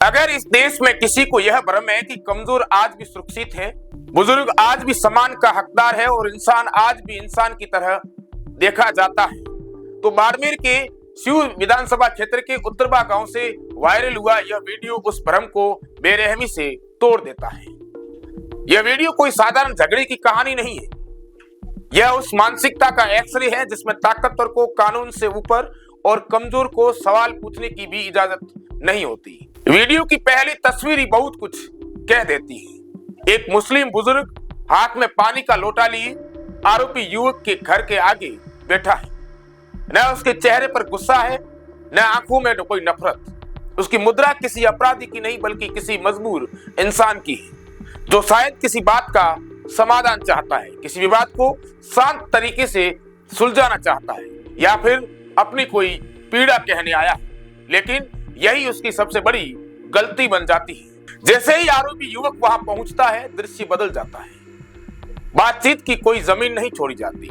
अगर इस देश में किसी को यह भ्रम है कि कमजोर आज भी सुरक्षित है, बुजुर्ग आज भी सम्मान का हकदार है और इंसान आज भी इंसान की तरह देखा जाता है, तो बाड़मेर के शिव विधानसभा क्षेत्र के उत्तरबा गांव से वायरल हुआ यह वीडियो उस भ्रम को बेरहमी से तोड़ देता है। यह वीडियो कोई साधारण झगड़े की कहानी नहीं है, यह उस मानसिकता का एक्सरे है जिसमें ताकतवर को कानून से ऊपर और कमजोर को सवाल पूछने की भी इजाजत नहीं होती। वीडियो की पहली तस्वीर ही बहुत कुछ कह देती है। एक मुस्लिम बुजुर्ग हाथ में पानी का लोटा लिए आरोपी युवक के घर के आगे बैठा है। न उसके चेहरे पर गुस्सा है, न आंखों में कोई नफरत। उसकी मुद्रा किसी अपराधी की नहीं बल्कि किसी मजबूर इंसान की है, जो शायद किसी बात का समाधान चाहता है, किसी विवाद को शांत तरीके से सुलझाना चाहता है, या फिर अपनी कोई पीड़ा कहने आया है। लेकिन यही उसकी सबसे बड़ी गलती बन जाती है। जैसे ही आरोपी युवक वहां पहुंचता है, दृश्य बदल जाता है। बातचीत की कोई जमीन नहीं छोड़ी जाती,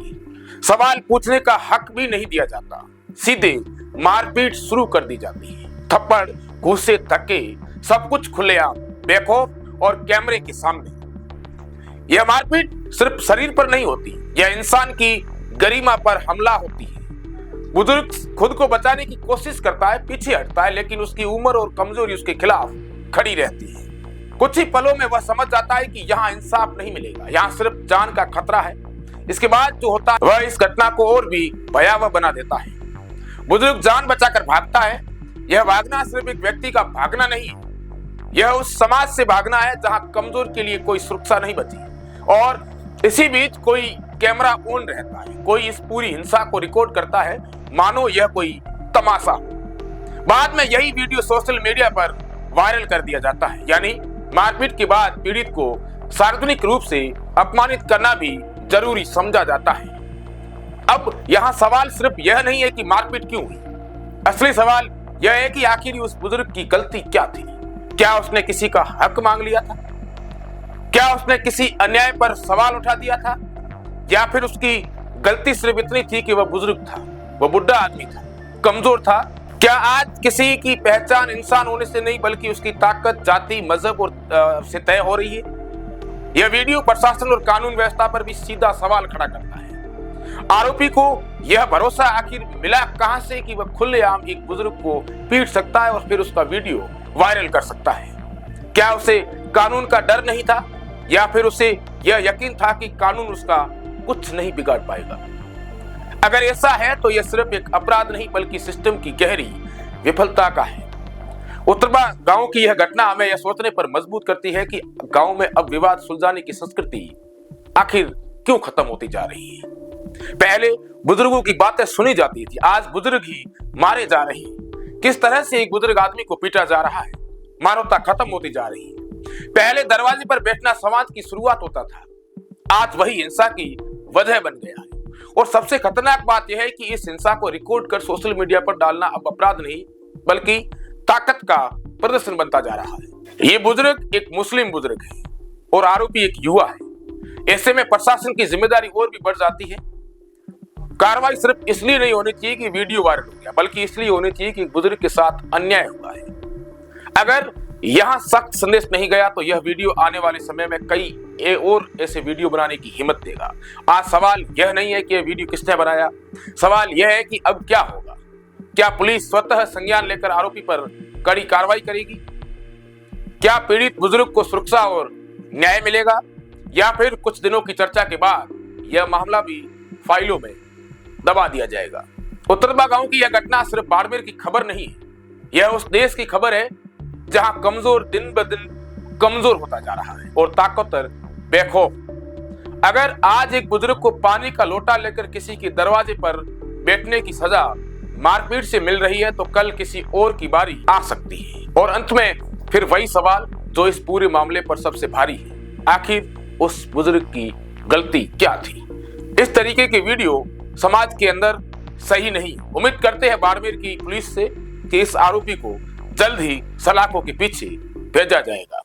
सवाल पूछने का हक भी नहीं दिया जाता, सीधे मारपीट शुरू कर दी जाती है। थप्पड़, घूसे, धक्के, सब कुछ खुलेआम, बेखौफ और कैमरे के सामने। यह मारपीट सिर्फ शरीर पर नहीं होती, यह इंसान की गरिमा पर हमला होती है। बुजुर्ग खुद को बचाने की कोशिश करता है, पीछे हटता है, लेकिन उसकी उम्र और कमजोरी उसके खिलाफ खड़ी रहती है। कुछ ही पलों में वह समझ जाता है कि यहाँ इंसाफ नहीं मिलेगा, यहाँ सिर्फ जान का खतरा है। इसके बाद जो होता है वह इस घटना को और भी भयावह बना देता है। बुजुर्ग जान बचाकर भागता है। यह भागना सिर्फ एक व्यक्ति का भागना नहीं है, यह उस समाज से भागना है जहां कमजोर के लिए कोई सुरक्षा नहीं बची। और इसी बीच कोई कैमरा ऑन रहता है, कोई इस पूरी हिंसा को रिकॉर्ड करता है, मानो यह कोई तमाशा हो। बाद में यही वीडियो सोशल मीडिया पर वायरल कर दिया जाता है। यानी मारपीट के बाद पीड़ित को सार्वजनिक रूप से अपमानित करना भी जरूरी समझा जाता है। अब यहाँ सवाल सिर्फ यह नहीं है कि मारपीट क्यों हुई, असली सवाल यह है कि आखिर उस बुजुर्ग की गलती क्या थी। क्या उसने किसी का हक मांग लिया था? क्या उसने किसी अन्याय पर सवाल उठा दिया था? या फिर उसकी गलती सिर्फ इतनी थी कि वह बुजुर्ग था, वह बुढ़ा आदमी था, कमजोर था? क्या आज किसी की पहचान इंसान होने से नहीं बल्कि उसकी ताकत, जाति, मजहब और से तय हो रही है? यह वीडियो प्रशासन और कानून व्यवस्था पर भी सीधा सवाल खड़ा करता है। आरोपी को यह भरोसा आखिर मिला कहां से कि वह खुलेआम एक बुजुर्ग को पीट सकता है और फिर उसका वीडियो वायरल कर सकता है? क्या उसे कानून का डर नहीं था, या फिर उसे यह यकीन था कि कानून उसका कुछ नहीं बिगाड़ पाएगा? अगर ऐसा है तो यह सिर्फ एक अपराध नहीं बल्कि सिस्टम की गहरी विफलता का है। उत्तरबा गांव की यह घटना हमें यह सोचने पर मजबूर करती है कि गांव में अब विवाद सुलझाने की संस्कृति आखिर क्यों खत्म होती जा रही है। पहले बुजुर्गों की बातें सुनी जाती थी, आज बुजुर्ग ही मारे जा रहे हैं। किस तरह से एक बुजुर्ग आदमी को पीटा जा रहा है, मानवता खत्म होती जा रही है। पहले दरवाजे पर बैठना समाज की शुरुआत होता था, आज वही हिंसा की वजह बन गया है। और सबसे खतरनाक बात यह है कि इस हिंसा को रिकॉर्ड कर सोशल मीडिया पर डालना अब अपराध नहीं बल्कि ताकत का प्रदर्शन बनता जा रहा है। ये बुजुर्ग एक मुस्लिम बुजुर्ग है और आरोपी एक युवा है। ऐसे में प्रशासन की जिम्मेदारी और भी बढ़ जाती है। कार्रवाई सिर्फ इसलिए नहीं होनी चाहिए कि वीडियो वायरल हो गया, बल्कि इसलिए होनी चाहिए कि बुजुर्ग के साथ अन्याय हुआ है। अगर यहाँ सख्त संदेश नहीं गया तो यह वीडियो आने वाले समय में कई और ऐसे वीडियो बनाने की हिम्मत देगा। आज सवाल यह नहीं है कि यह वीडियो किसने बनाया, सवाल यह है कि अब क्या होगा। क्या पुलिस स्वतः संज्ञान लेकर आरोपी पर कड़ी कार्रवाई करेगी? क्या पीड़ित बुजुर्ग को सुरक्षा और न्याय मिलेगा, या फिर कुछ दिनों की चर्चा के बाद यह मामला भी फाइलों में दबा दिया जाएगा? उत्तरबा गांव की यह घटना सिर्फ बाड़मेर की खबर नहीं है, यह उस देश की खबर है जहां कमजोर दिन ब दिन कमजोर होता जा रहा है और ताकतवर बेखौफ। अगर आज एक बुजुर्ग को पानी का लोटा लेकर किसी के दरवाजे पर बैठने की सजा मारपीट से मिल रही है, तो कल किसी और की बारी आ सकती है। और अंत में फिर वही सवाल जो इस पूरे मामले पर सबसे भारी है, आखिर उस बुजुर्ग की गलती क्या थी? इस तरीके के वीडियो समाज के अंदर सही नहीं। उम्मीद करते हैं बाड़मेर की पुलिस से कि इस आरोपी को जल्द ही सलाखों के पीछे भेजा जाएगा।